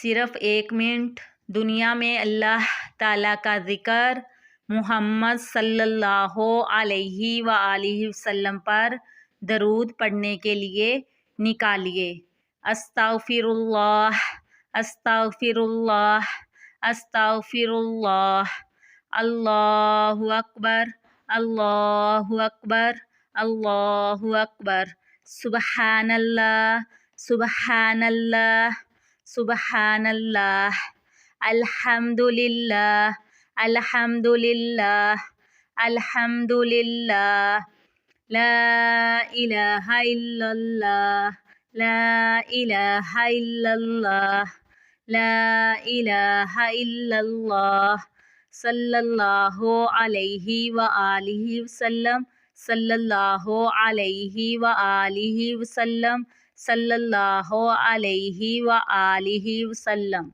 صرف 1 منٹ دنیا میں اللہ تعالیٰ کا ذکر، محمد صلی اللہ علیہ وآلہ وسلم پر درود پڑھنے کے لیے نکالیے۔ استغفر اللہ، استغفر اللہ، استغفر اللہ، اللہ اکبر، اللہ اکبر، اللہ اکبر، سبحان اللہ، سبحان اللہ، سبحان اللہ، الحمد للہ، الحمد للہ، الحمد للہ، لا الہ الا اللہ، لا الہ الا اللہ، لا الہ الا اللہ، صلی اللہ علیہ وآلہ وسلم، صلی اللہ علیہ وآلہ وسلم، صلی اللہ علیہ وآلہ وسلم۔